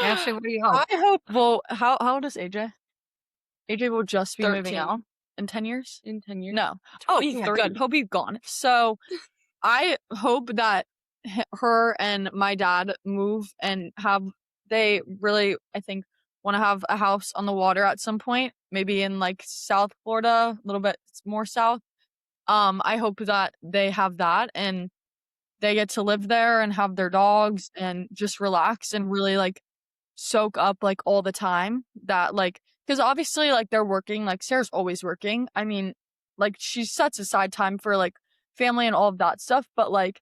Ashley, what do you hope? I hope. Well, how old is AJ? AJ will just be moving 13. out in 10 years. In 10 years. No. Oh, 23. good. He'll be gone. So, I hope that her and my dad move and they really, I think, want to have a house on the water at some point, maybe in like South Florida, a little bit more south. I hope that they have that and they get to live there and have their dogs and just relax and really like soak up like all the time that like, because obviously like they're working, like Sarah's always working. I mean, like she sets aside time for like family and all of that stuff, but like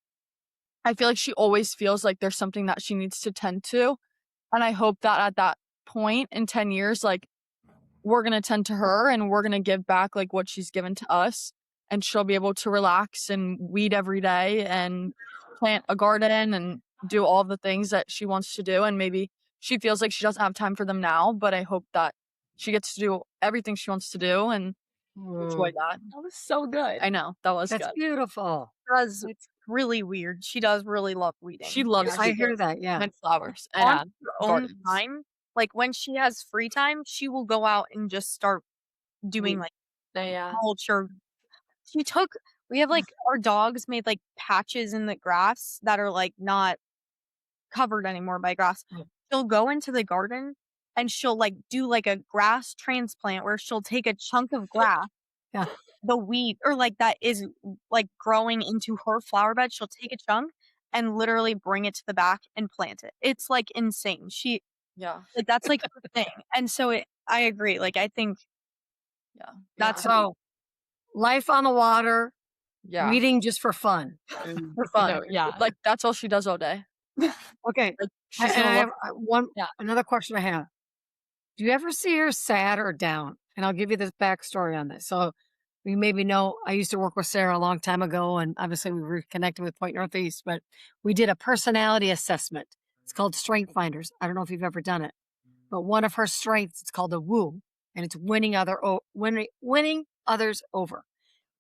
I feel like she always feels like there's something that she needs to tend to. And I hope that at that point in 10 years, like we're going to tend to her and we're going to give back like what she's given to us. And she'll be able to relax and weed every day and plant a garden and do all the things that she wants to do. And maybe she feels like she doesn't have time for them now, but I hope that she gets to do everything she wants to do and enjoy that. That was so good. I know. That was That's good. beautiful. Does really weird. She does really love weeding. She loves I to hear do that. Yeah. and flowers on and her own gardens. time. Like when she has free time, she will go out and just start doing like Yeah. culture. We have like our dogs made like patches in the grass that are like not covered anymore by grass. She'll go into the garden and she'll like do like a grass transplant where she'll take a chunk of grass, Yeah. the weed or like that is like growing into her flower bed. She'll take a chunk and literally bring it to the back and plant it. It's like insane. Yeah. Like that's like her thing. And so I agree. Like I think that's So, life on the water, Yeah. reading just for fun. for fun. No, yeah. Like that's all she does all day. Okay. Like she's And gonna I love have Yeah. another question I have. Do you ever see her sad or down? And I'll give you this backstory on this. So you maybe know I used to work with Sarah a long time ago, and obviously we reconnected with Point Northeast, but we did a personality assessment. It's called Strength Finders. I don't know if you've ever done it, but one of her strengths, it's called a woo, and it's winning others over.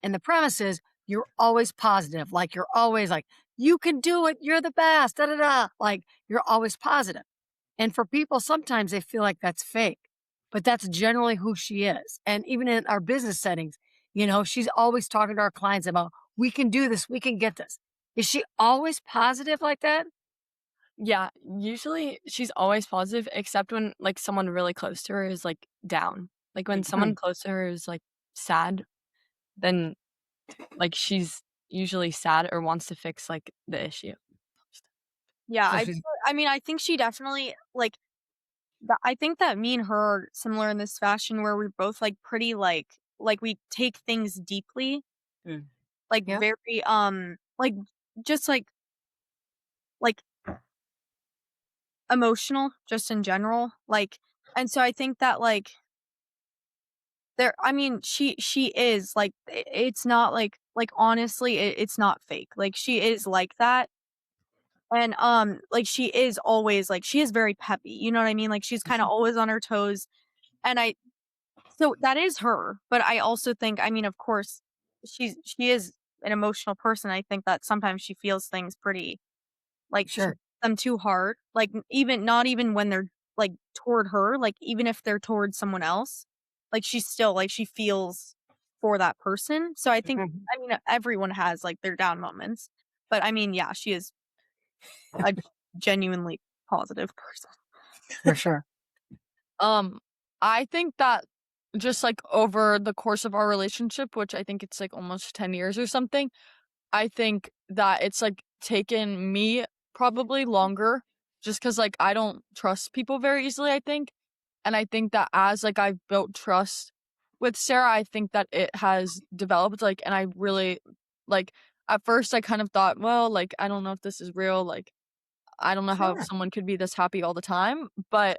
And the premise is you're always positive. Like you're always like, you can do it. You're the best. Da da da. Like you're always positive. And for people, sometimes they feel like that's fake, but that's generally who she is. And even in our business settings, you know, she's always talking to our clients about, we can do this. We can get this. Is she always positive like that? Yeah, usually she's always positive, except when like someone really close to her is like down. Like when someone close to her is like sad, then like she's usually sad or wants to fix like the issue. Yeah, So I mean, I think she definitely like. I think that me and her are similar in this fashion where we're both like pretty like we take things deeply, like Yeah. very like just like emotional, just in general, like, and so I think that like I mean, she is like it's not like honestly, it's not fake. Like she is like that. And, like, she is always, like she is very peppy, you know what I mean? Like, she's kinda always on her toes, and so that is her, but I also think I mean, of course, she is an emotional person. I think that sometimes she feels things pretty like, she Sure. takes them too hard, like, even not even when they're, like, toward her, like, even if they're towards someone else, like, she's still like, she feels for that person, so I think I mean, everyone has, like, their down moments, but I mean, yeah, she is a genuinely positive person. For sure. I think that just like over the course of our relationship, which I think it's like almost 10 years or something, I think that it's like taken me probably longer just because like I don't trust people very easily, I think. And I think that as like I've built trust with Sarah, I think that it has developed like, and I really like at first I kind of thought, well, like, I don't know if this is real. Like, I don't know how Sure. someone could be this happy all the time. But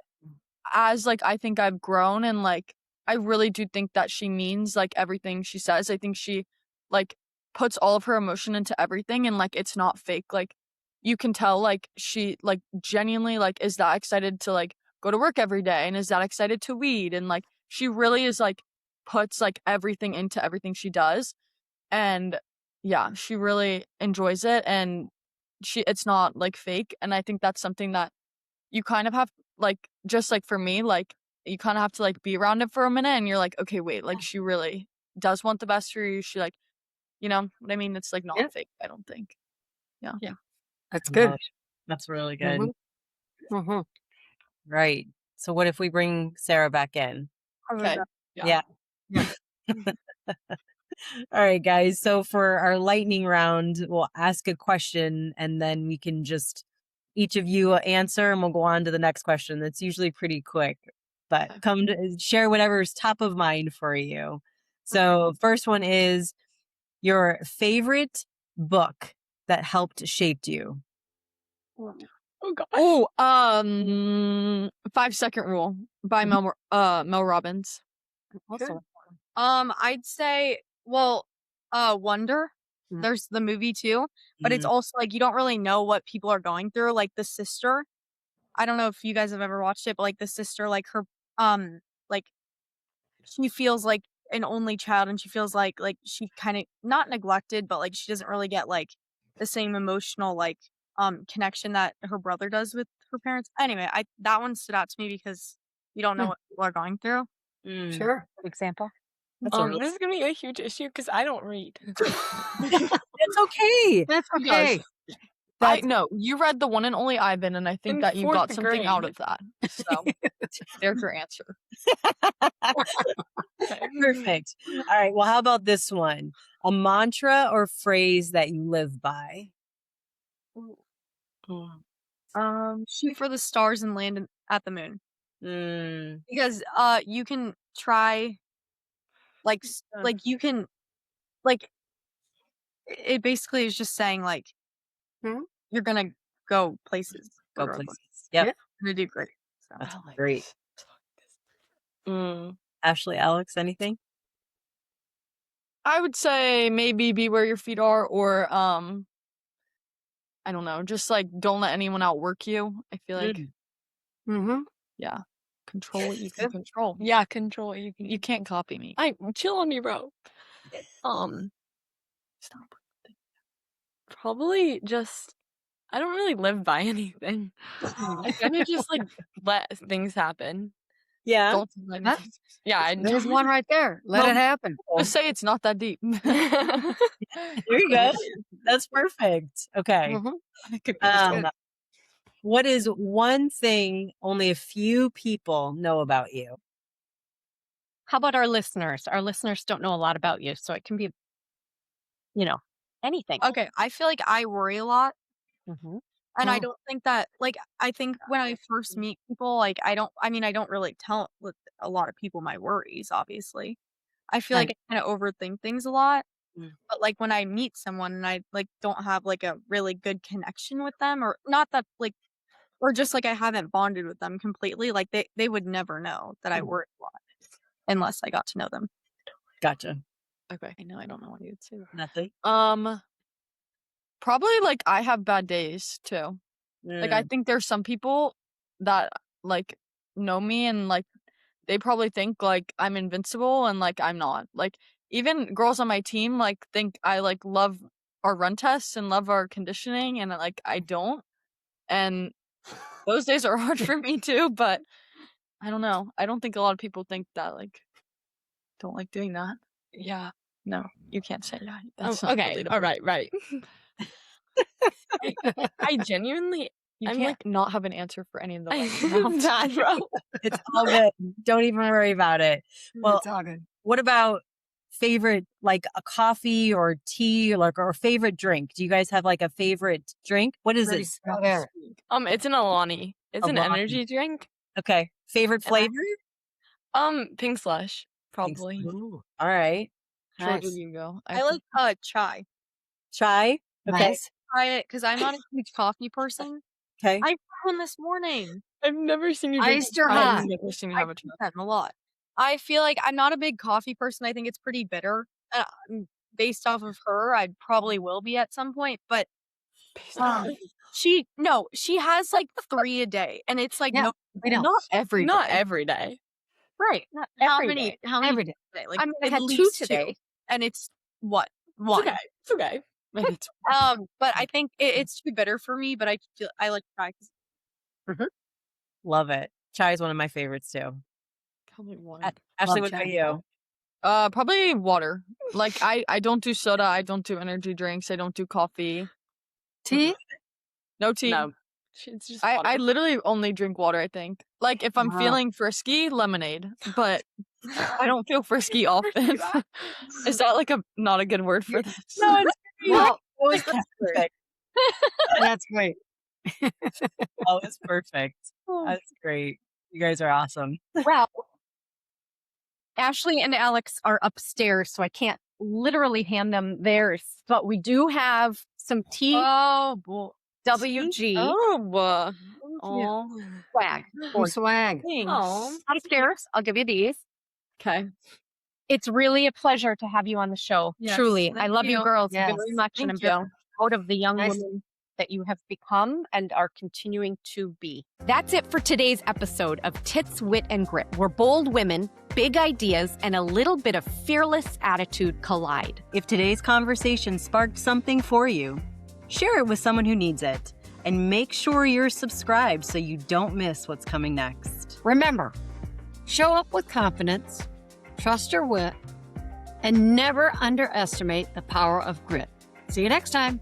as like I think I've grown and like I really do think that she means like everything she says. I think she like puts all of her emotion into everything and like it's not fake. Like you can tell like she like genuinely like is that excited to like go to work every day and is that excited to read and like she really is like puts like everything into everything she does. And yeah, she really enjoys it and it's not like fake. And I think that's something that you kind of have like just like for me, like you kind of have to like be around it for a minute and you're like, okay, wait, like she really does want the best for you. She like, you know what I mean? It's like not Yeah. fake, I don't think. Yeah. That's good. Gosh, that's really good. Mm-hmm. Right. So what if we bring Sarah back in? Okay. Yeah. All right, guys. So for our lightning round, we'll ask a question and then we can just each of you answer and we'll go on to the next question. That's usually pretty quick, but come to share whatever's top of mind for you. So first one is your favorite book that helped shaped you. Oh, 5-Second Rule by Mel Robbins. Awesome. I'd say, well, Wonder. Mhm. There's the movie too, but it's also like you don't really know what people are going through. Like the sister, I don't know if you guys have ever watched it, but like the sister, like her, like she feels like an only child, and she feels like she kind of not neglected, but like she doesn't really get like the same emotional like connection that her brother does with her parents. Anyway, that one stood out to me because you don't know what people are going through. Sure. Good example. That's a really- This is gonna be a huge issue because I don't read. It's okay. That's Who okay. I know you read The One and Only Ivan, and I think In that you got 4th something out grade. of that. So there's your answer. Perfect. All right. Well, how about this one? A mantra or phrase that you live by? Shoot for the stars and land at the moon, Mm, because you can try like you can like it basically is just saying like you're gonna go places. go quote, unquote. places. Yep. You're gonna do great. So. That's great. Ashley, Alex, anything? I would say maybe be where your feet are, or I don't know, just like don't let anyone outwork you. I feel like yeah, control what you can control. Yeah, control what you can. You can't copy me. Chill on me, bro. Probably just I don't really live by anything. I kind of just like let things happen. Yeah. Don't let anything- yeah, I There's one right there. Let it happen. just say it's not that deep. There you go. That's perfect. Okay. What is one thing only a few people know about you? How about our listeners? Our listeners don't know a lot about you, so it can be, anything. Okay, I feel like I worry a lot, Mhm. and I don't think that like I think when I first meet people, like I don't really tell a lot of people my worries. Obviously, I feel like I kind of overthink things a lot. But like when I meet someone and I like don't have like a really good connection with them, or not that like, or just like I haven't bonded with them completely, like they would never know that I worry a lot unless I got to know them. Gotcha. Okay, I know I don't know what you'd say. Nothing. Probably like I have bad days too. Like I think there's some people that like know me and like they probably think like I'm invincible and like I'm not. Like even girls on my team like think I like love our run tests and love our conditioning and like I don't. And those days are hard for me too, but I don't know. I don't think a lot of people think that like don't like doing that. Yeah. No, you can't say that. Oh, That's not okay. relatable. All right. I genuinely You I'm can't like- not have an answer for any of the I right now. bad, bro. It's all good. Don't even worry about it. Well, It's all good. what about favorite, like a coffee or tea, like, or favorite drink? Do you guys have like a favorite drink? What is Ready, it? go there. It's an Alani. It's an Alani. energy drink. Okay. Favorite And I- flavor? Pink slush, probably. Ooh, all right. Georgia, Nice. you go. I like chai. Chai. Okay. Nice. Try it because I'm not a huge coffee person. Okay. I had one this morning. I've never seen you drink Iced or chai. hot? I've never seen you I have a drink that a lot. I feel like I'm not a big coffee person. I think it's pretty bitter. Based off of her, I probably will be at some point. But she has like 3 a day, and it's like Yeah, we know. Not every Not day. every day. Right. Not how every many? day. How many Every day. today? Like I mean, I at had 2 least today. and it's what It's one. okay. It's okay. Maybe it's But I think it's too bitter for me. But I like chai. Love it. Chai is one of my favorites too. probably one. Ashley, Love what chai. about you? Probably water. Like I don't do soda. I don't do energy drinks. I don't do coffee. Tea? No tea. No. It's just I water. literally only drink water, I think. Like if I'm Wow. feeling frisky, lemonade. But I don't feel frisky often. Is that like not a good word for this? No, it's Well, that was perfect. that's great. That was perfect. That's great. You guys are awesome. Well, Ashley and Alex are upstairs, so I can't literally hand them theirs, but we do have some Oh boy. TWG Oh. swag. Oh, swag. Oh. Upstairs, I'll give you these. Okay. It's really a pleasure to have you on the show. Yes, Truly. I thank love you you. girls Yes, very much, and I'm thank you. very proud of the young Nice. women that you have become and are continuing to be. That's it for today's episode of Tits, Wit, and Grit, where bold women, big ideas, and a little bit of fearless attitude collide. If today's conversation sparked something for you, share it with someone who needs it. And make sure you're subscribed so you don't miss what's coming next. Remember, show up with confidence, trust your wit, and never underestimate the power of grit. See you next time.